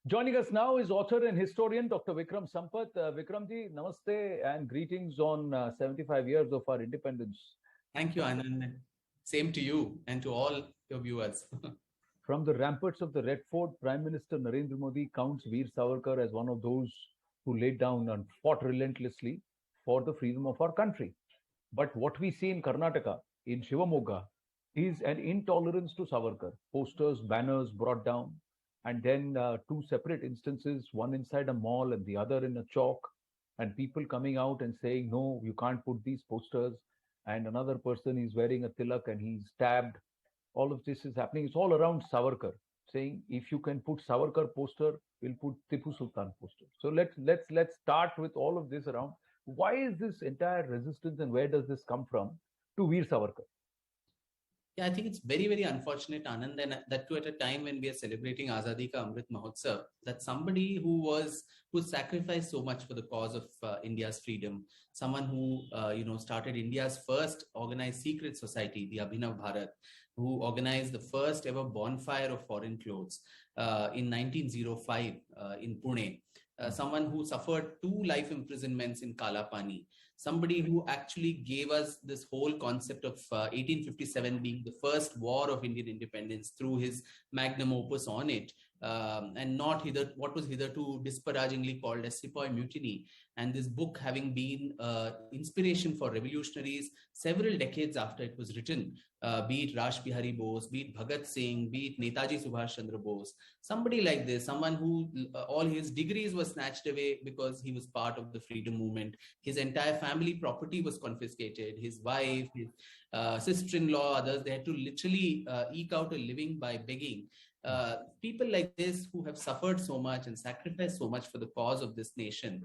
Joining us now is author and historian Dr. Vikram Sampath. Vikramji, namaste and greetings on 75 years of our independence. Thank you, Anand. Same to you and to all your viewers. From the ramparts of the Red Fort, Prime Minister Narendra Modi counts Veer Savarkar as one of those who laid down and fought relentlessly for the freedom of our country. But what we see in Karnataka, in Shivamogga, is an intolerance to Savarkar. Posters, banners brought down, and then two separate instances, one inside a mall and the other in a chalk, and people coming out and saying, no, you can't put these posters, and another person is wearing a tilak and he's stabbed. All of this is happening. It's all around Savarkar, saying if you can put Savarkar poster, we'll put Tipu Sultan poster. So let's start with all of this around. Why is this entire resistance and where does this come from to Veer Savarkar? Yeah, I think it's very, very unfortunate, Anand, and that too at a time when we are celebrating Azadi Ka Amrit Mahotsav, that somebody who sacrificed so much for the cause of India's freedom, someone who started India's first organized secret society, the Abhinav Bharat, who organized the first ever bonfire of foreign clothes in 1905 in Pune. Someone who suffered 2 life imprisonments in Kalapani, somebody who actually gave us this whole concept of 1857 being the first war of Indian independence through his magnum opus on it, and not what was hitherto disparagingly called as Sepoy Mutiny. And this book having been inspiration for revolutionaries several decades after it was written, be it Raj Bihari Bose, be it Bhagat Singh, be it Netaji Subhash Chandra Bose, somebody like this, someone who all his degrees were snatched away because he was part of the freedom movement. His entire family property was confiscated. His wife, his sister-in-law, others, they had to literally eke out a living by begging. People like this who have suffered so much and sacrificed so much for the cause of this nation,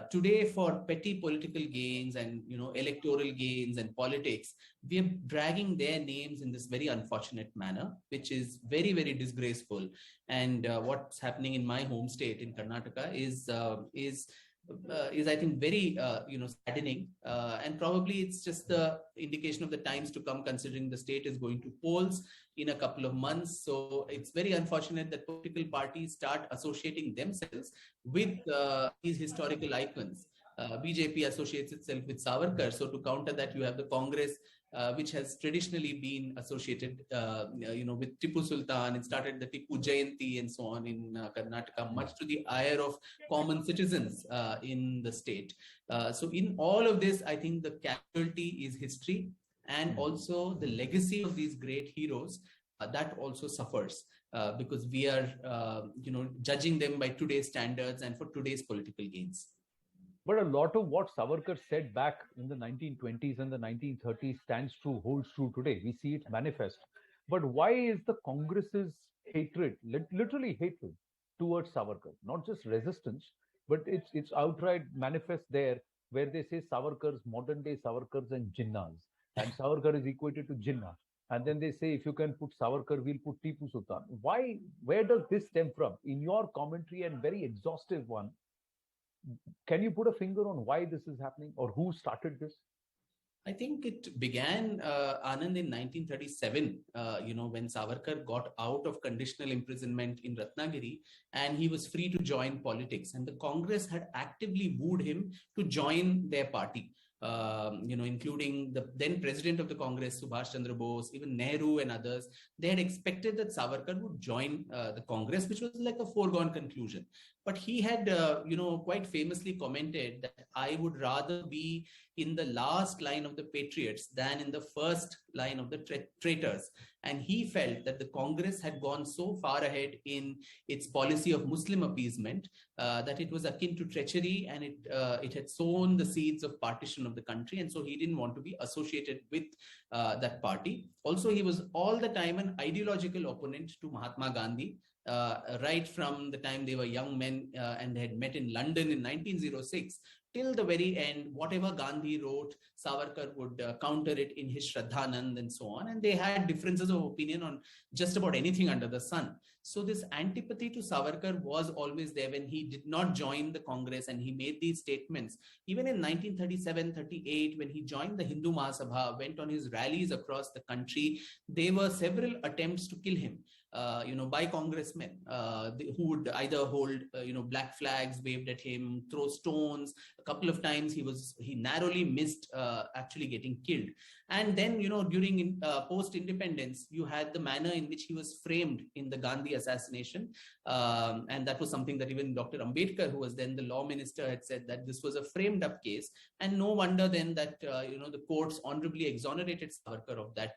today for petty political gains and electoral gains and politics, we are dragging their names in this very unfortunate manner, which is very, very disgraceful. And what's happening in my home state in Karnataka is I think very saddening, and probably it's just the indication of the times to come, considering the state is going to polls in a couple of months. So it's very unfortunate that political parties start associating themselves with these historical icons. BJP associates itself with Savarkar. So to counter that, you have the Congress, which has traditionally been associated, with Tipu Sultan. It started the Tipu Jayanti and so on in Karnataka, much to the ire of common citizens in the state. So in all of this, I think the casualty is history, and also the legacy of these great heroes that also suffers because we are, judging them by today's standards and for today's political gains. But a lot of what Savarkar said back in the 1920s and the 1930s stands true, holds true today. We see it manifest. But why is the Congress's hatred, literally hatred, towards Savarkar? Not just resistance, but it's outright manifest there, where they say Savarkar's modern day Savarkars and Jinnahs, and Savarkar is equated to Jinnah. And then they say, if you can put Savarkar, we'll put Tipu Sultan. Why? Where does this stem from? In your commentary and very exhaustive one, can you put a finger on why this is happening or who started this? I think it began, Anand, in 1937, when Savarkar got out of conditional imprisonment in Ratnagiri and he was free to join politics. And the Congress had actively wooed him to join their party. Including the then president of the Congress, Subhash Chandra Bose, even Nehru and others. They had expected that Savarkar would join the Congress, which was like a foregone conclusion. But he had, quite famously commented that I would rather be in the last line of the patriots than in the first line of the traitors. And he felt that the Congress had gone so far ahead in its policy of Muslim appeasement that it was akin to treachery, and it had sown the seeds of partition of the country. And so he didn't want to be associated with that party. Also, he was all the time an ideological opponent to Mahatma Gandhi. Right from the time they were young men and they had met in London in 1906 till the very end, whatever Gandhi wrote, Savarkar would counter it in his Shraddhanand and so on. And they had differences of opinion on just about anything under the sun. So this antipathy to Savarkar was always there when he did not join the Congress and he made these statements. Even in 1937-38, when he joined the Hindu Mahasabha, went on his rallies across the country, there were several attempts to kill him. by congressmen who would either hold, black flags waved at him, throw stones. A couple of times he narrowly missed actually getting killed. And then, during post-independence, you had the manner in which he was framed in the Gandhi assassination. And that was something that even Dr. Ambedkar, who was then the law minister, had said that this was a framed up case. And no wonder then that, the courts honorably exonerated Savarkar of that,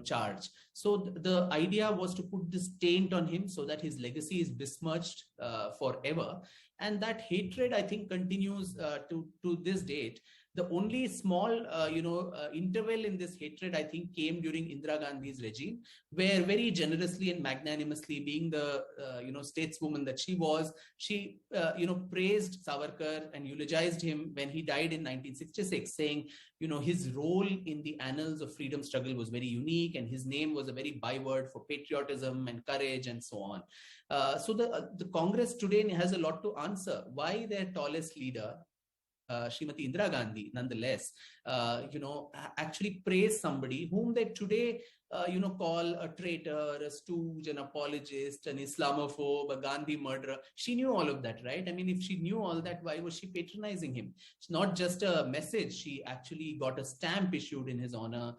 charge. So the idea was to put this taint on him so that his legacy is besmirched forever. And that hatred, I think, continues to this date. The only small, interval in this hatred, I think, came during Indira Gandhi's regime, where very generously and magnanimously, being the, stateswoman that she was, she, praised Savarkar and eulogized him when he died in 1966, saying, his role in the annals of freedom struggle was very unique, and his name was a very byword for patriotism and courage and so on. So the Congress today has a lot to answer. Why their tallest leader, Srimati Indira Gandhi, nonetheless, actually praise somebody whom they today, call a traitor, a stooge, an apologist, an Islamophobe, a Gandhi murderer. She knew all of that, right? I mean, if she knew all that, why was she patronizing him? It's not just a message. She actually got a stamp issued in his honor.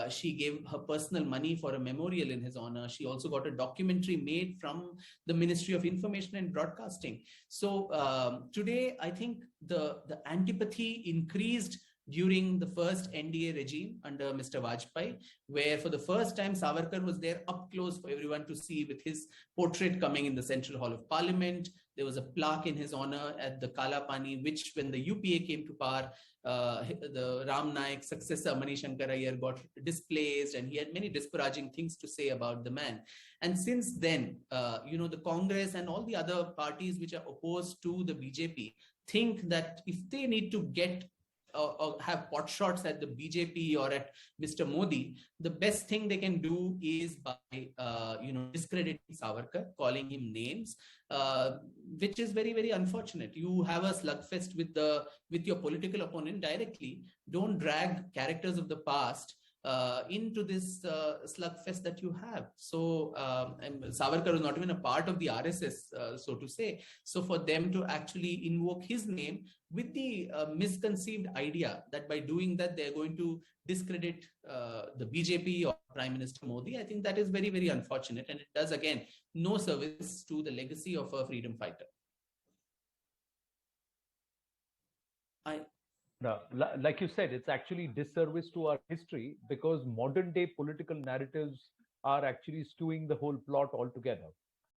She gave her personal money for a memorial in his honor. She also got a documentary made from the Ministry of Information and Broadcasting. So today, I think the antipathy increased during the first NDA regime under Mr. Vajpayee, where for the first time Savarkar was there up close for everyone to see, with his portrait coming in the Central Hall of Parliament. There was a plaque in his honor at the Kala Pani, which when the UPA came to power, the Ram Naik successor Mani Shankar Iyer got displaced, and he had many disparaging things to say about the man. And since then, the Congress and all the other parties which are opposed to the BJP think that if they need to get or have pot shots at the BJP or at Mr. Modi, the best thing they can do is by, discrediting Savarkar, calling him names, which is very, very unfortunate. You have a slugfest with your political opponent directly. Don't drag characters of the past into this slugfest that you have. So Savarkar was not even a part of the RSS, so to say. So for them to actually invoke his name with the misconceived idea that by doing that, they're going to discredit the BJP or Prime Minister Modi, I think that is very, very unfortunate. And it does, again, no service to the legacy of a freedom fighter. Like you said, it's actually disservice to our history, because modern day political narratives are actually skewing the whole plot altogether.